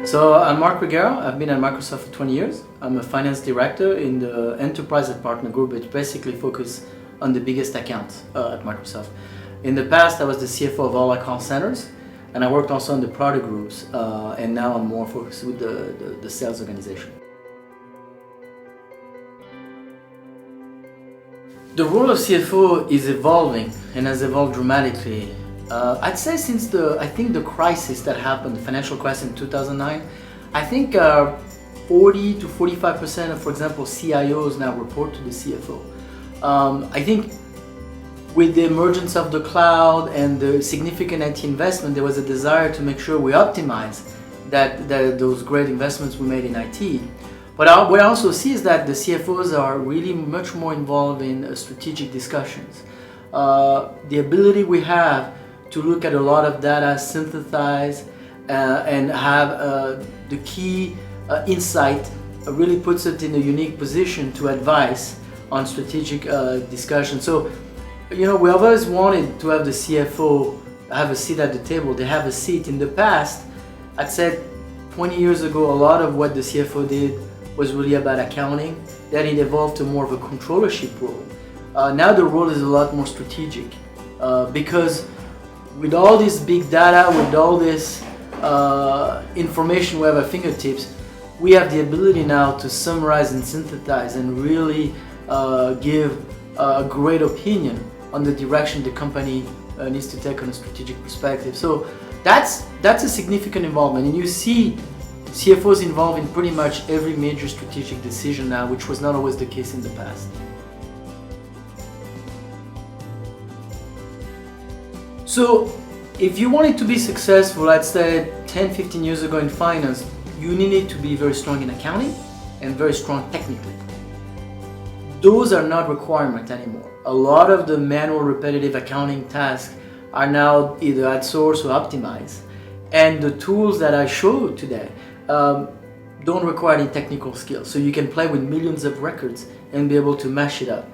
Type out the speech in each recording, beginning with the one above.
So I'm Marc Reguera. I've been at Microsoft for 20 years. I'm a finance director in the enterprise partner group, which basically focuses on the biggest accounts at Microsoft. In the past, I was the CFO of all our call centers, and I worked also on the product groups, and now I'm more focused with the sales organization. The role of CFO is evolving and has evolved dramatically. I'd say since the crisis that happened, the financial crisis in 2009, I think 40 to 45% of, for example, CIOs now report to the CFO. I think with the emergence of the cloud and the significant IT investment, there was a desire to make sure we optimize those great investments we made in IT. But what I also see is that the CFOs are really much more involved in strategic discussions. The ability we have to look at a lot of data, synthesize, and have the key insight really puts it in a unique position to advise on strategic discussion. So, we always wanted to have the CFO have a seat at the table. They have a seat. In the past, I'd said 20 years ago, a lot of what the CFO did was really about accounting. Then it evolved to more of a controllership role. Now the role is a lot more strategic because with all this big data, with all this information we have at our fingertips, we have the ability now to summarize and synthesize and really give a great opinion on the direction the company needs to take on a strategic perspective. So that's a significant involvement, and you see CFOs involved in pretty much every major strategic decision now, which was not always the case in the past. So if you wanted to be successful, I'd say 10, 15 years ago in finance, you needed to be very strong in accounting and very strong technically. Those are not requirements anymore. A lot of the manual repetitive accounting tasks are now either outsourced or optimized. And the tools that I showed today don't require any technical skills. So you can play with millions of records and be able to mash it up.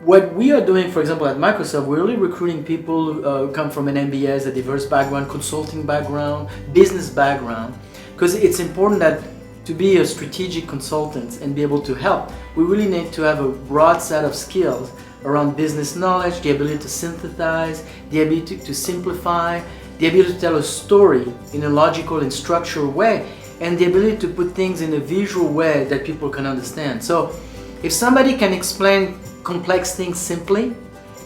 What we are doing, for example, at Microsoft, we're really recruiting people who come from an MBA, a diverse background, consulting background, business background, because it's important that to be a strategic consultant and be able to help, we really need to have a broad set of skills around business knowledge, the ability to synthesize, the ability to simplify, the ability to tell a story in a logical and structured way, and the ability to put things in a visual way that people can understand. So if somebody can explain complex things simply,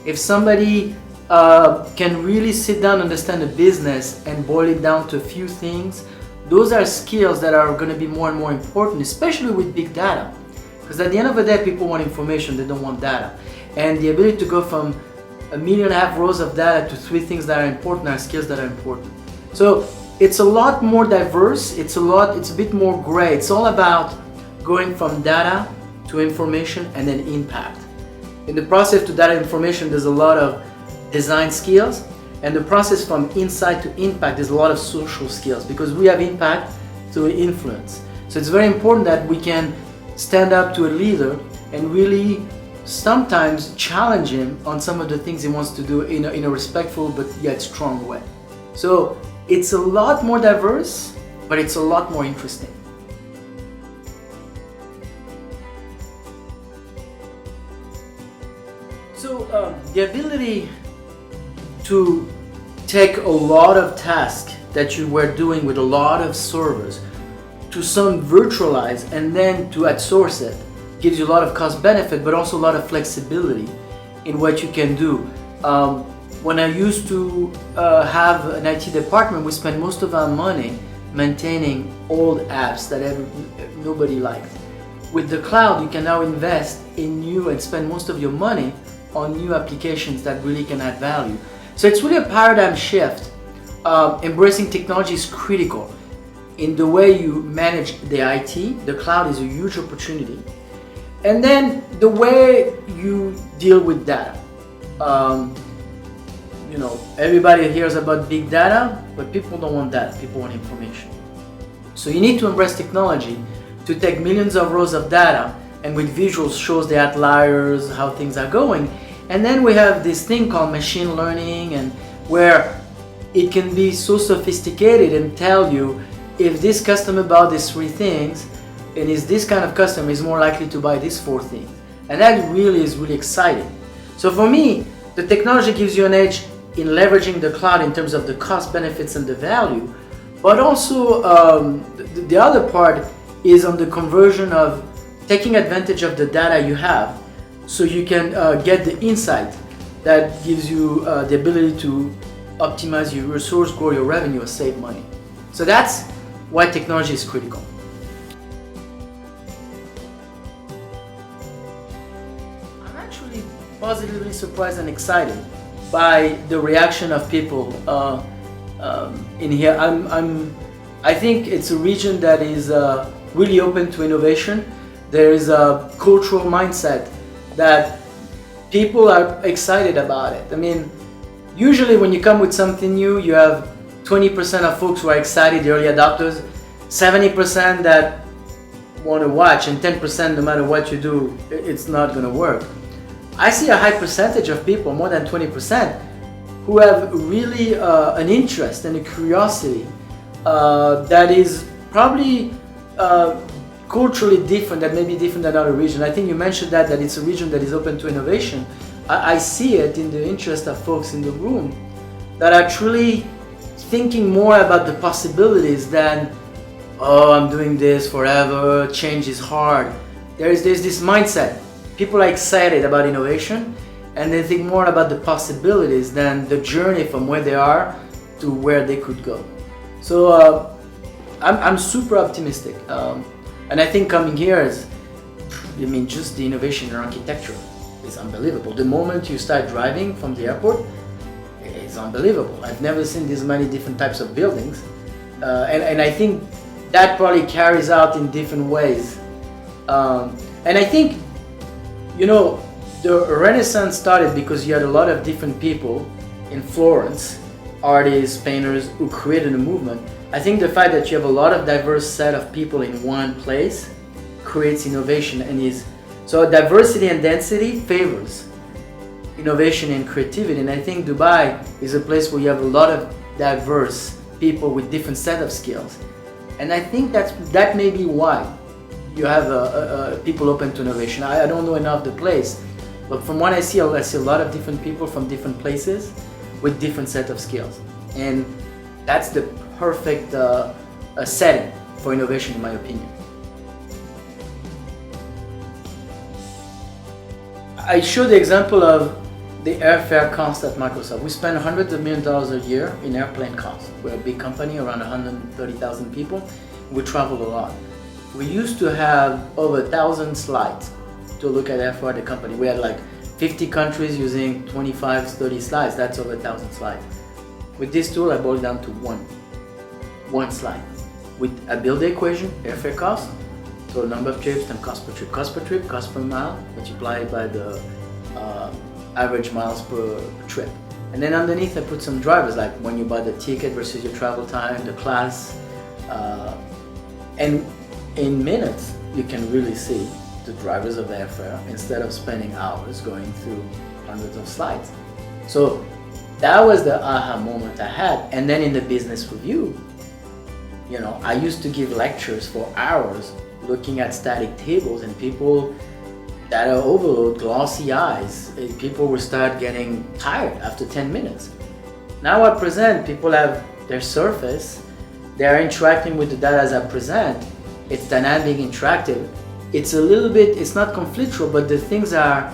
if somebody can really sit down and understand a business and boil it down to a few things, those are skills that are going to be more and more important, especially with big data. Because at the end of the day, people want information, they don't want data. And the ability to go from 1.5 million rows of data to 3 things that are important are skills that are important. So it's a lot more diverse, it's a bit more gray. It's all about going from data to information and then impact. In the process to data information, there's a lot of design skills, and the process from insight to impact, there's a lot of social skills, because we have impact to influence. So it's very important that we can stand up to a leader and really sometimes challenge him on some of the things he wants to do in a respectful but yet strong way. So it's a lot more diverse, but it's a lot more interesting. So the ability to take a lot of tasks that you were doing with a lot of servers to some virtualize and then to outsource it gives you a lot of cost benefit, but also a lot of flexibility in what you can do. When I used to have an IT department, we spent most of our money maintaining old apps that nobody liked. With the cloud, you can now invest in new and spend most of your money on new applications that really can add value. So it's really a paradigm shift. Embracing technology is critical in the way you manage the IT. The cloud is a huge opportunity. And then the way you deal with data. Everybody hears about big data, but people don't want data, people want information. So you need to embrace technology to take millions of rows of data and with visuals shows the outliers, how things are going. And then we have this thing called machine learning, and where it can be so sophisticated and tell you if this customer bought these 3 things, and is this kind of customer is more likely to buy these 4 things. And that really is really exciting. So for me, the technology gives you an edge in leveraging the cloud in terms of the cost, benefits, and the value. But also the other part is on the conversion of taking advantage of the data you have, so you can get the insight that gives you the ability to optimize your resource, grow your revenue, or save money. So that's why technology is critical. I'm actually positively surprised and excited by the reaction of people in here. I think it's a region that is really open to innovation. There is a cultural mindset that people are excited about it. I mean, usually when you come with something new, you have 20% of folks who are excited, the early adopters, 70% that want to watch, and 10% no matter what you do, it's not going to work. I see a high percentage of people, more than 20%, who have really an interest and a curiosity that is probably culturally different, that may be different than other regions. I think you mentioned that it's a region that is open to innovation. I see it in the interest of folks in the room that are truly thinking more about the possibilities than, oh, I'm doing this forever, change is hard. There's this mindset. People are excited about innovation, and they think more about the possibilities than the journey from where they are to where they could go. So I'm super optimistic. And I think coming here is, I mean, just the innovation in architecture is unbelievable. The moment you start driving from the airport, it's unbelievable. I've never seen this many different types of buildings. And I think that probably carries out in different ways. And I think, you know, the Renaissance started because you had a lot of different people in Florence, artists, painters, who created a movement. I think the fact that you have a lot of diverse set of people in one place creates innovation, and so diversity and density favors innovation and creativity. And I think Dubai is a place where you have a lot of diverse people with different set of skills. And I think that may be why you have people open to innovation. I don't know enough the place, but from what I see a lot of different people from different places with different set of skills. And that's the perfect setting for innovation, in my opinion. I showed the example of the airfare cost at Microsoft. We spend hundreds of millions of dollars a year in airplane costs. We're a big company, around 130,000 people. We travel a lot. We used to have over 1,000 slides to look at airfare at the company. We had like 50 countries using 25, 30 slides. That's over 1,000 slides. With this tool, I boiled it down to one slide. With a build the equation, airfare cost, total number of trips and cost per trip, cost per mile, multiplied by the average miles per trip. And then underneath I put some drivers, like when you buy the ticket versus your travel time, the class, and in minutes you can really see the drivers of airfare instead of spending hours going through hundreds of slides. So that was the aha moment I had. And then in the business review, you know, I used to give lectures for hours looking at static tables, and people that are overload, glossy eyes, people will start getting tired after 10 minutes. Now I present, people have their surface, they're interacting with the data as I present, it's dynamic, interactive. It's a little bit, it's not conflictual, but the things are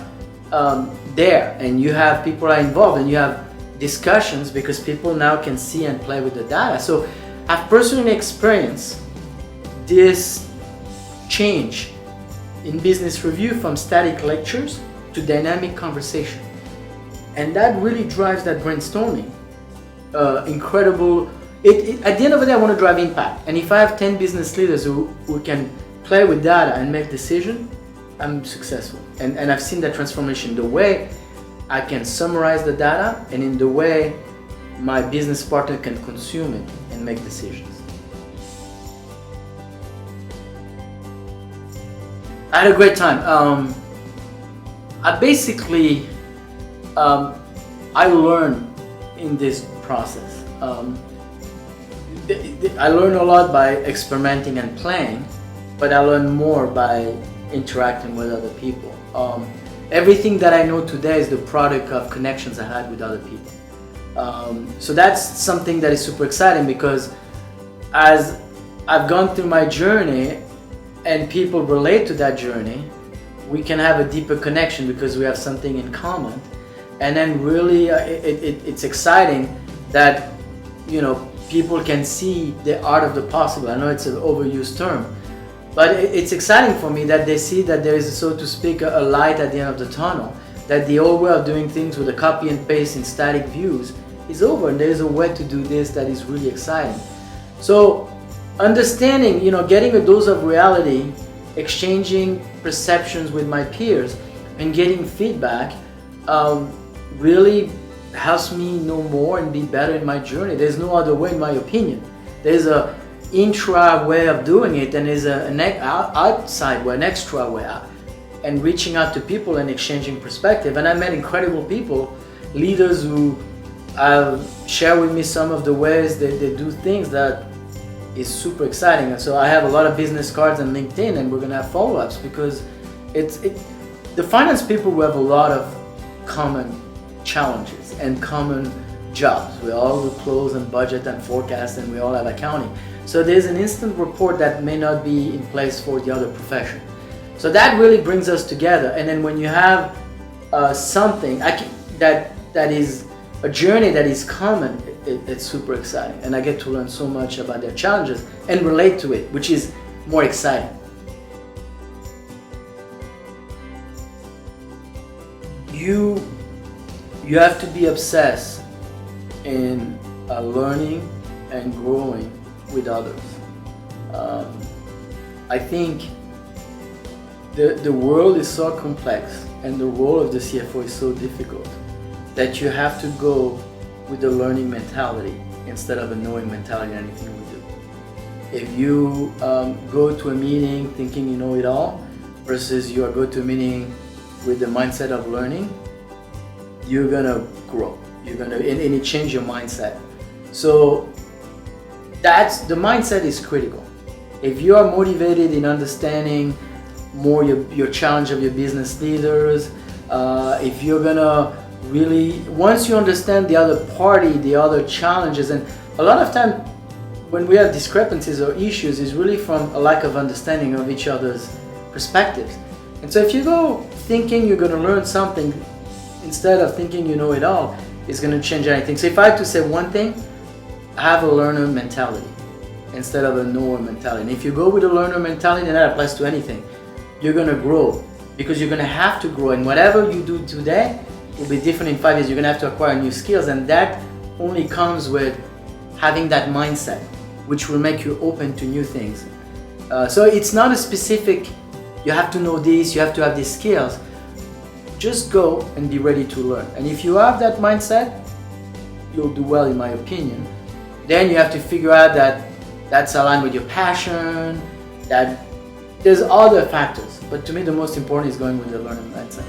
there, and you have people are involved, and you have discussions because people now can see and play with the data. So I've personally experienced this change in business review from static lectures to dynamic conversation. And that really drives that brainstorming. Incredible. At the end of the day, I want to drive impact. And if I have 10 business leaders who can play with data and make decisions, I'm successful. And I've seen that transformation, the way I can summarize the data and in the way my business partner can consume it and make decisions. I had a great time. I basically, I learned in this process. I learn a lot by experimenting and playing, but I learn more by interacting with other people. Everything that I know today is the product of connections I had with other people. So that's something that is super exciting, because as I've gone through my journey and people relate to that journey, we can have a deeper connection because we have something in common. And then really it's exciting that, you know, people can see the art of the possible. I know it's an overused term, but it's exciting for me that they see that there is, so to speak, a light at the end of the tunnel, that the old way of doing things with a copy and paste in static views is over, and there is a way to do this that is really exciting. So understanding, you know, getting a dose of reality, exchanging perceptions with my peers, and getting feedback really helps me know more and be better in my journey. There's no other way, in my opinion. There's a intra way of doing it, and there's an outside way, an extra way, and reaching out to people and exchanging perspective. And I met incredible people, leaders who share with me some of the ways they do things that is super exciting. And so I have a lot of business cards on LinkedIn, and we're gonna have follow-ups, because the finance people, we have a lot of common challenges and common jobs. We all do close and budget and forecast, and we all have accounting. So there's an instant report that may not be in place for the other profession. So that really brings us together. And then when you have something that is a journey that is common, it's super exciting. And I get to learn so much about their challenges and relate to it, which is more exciting. You have to be obsessed in learning and growing with others. I think the world is so complex, and the role of the CFO is so difficult, that you have to go with a learning mentality instead of a knowing mentality in anything we do. If you go to a meeting thinking you know it all, versus you go to a meeting with the mindset of learning, you're gonna grow. And it changes your mindset. So the mindset is critical. If you are motivated in understanding more your challenge of your business leaders, if you're gonna really, once you understand the other party, the other challenges, and a lot of time when we have discrepancies or issues is really from a lack of understanding of each other's perspectives. And so if you go thinking you're gonna learn something instead of thinking you know it all, it's gonna change anything. So if I had to say one thing, have a learner mentality instead of a knower mentality. And if you go with a learner mentality, and that applies to anything, you're gonna grow, because you're gonna have to grow. And whatever you do today will be different in 5 years. You're gonna have to acquire new skills, and that only comes with having that mindset, which will make you open to new things. So it's not a specific, you have to know this, you have to have these skills. Just go and be ready to learn. And if you have that mindset, you'll do well, in my opinion. Then you have to figure out that that's aligned with your passion, that there's other factors. But to me, the most important is going with the learning mindset.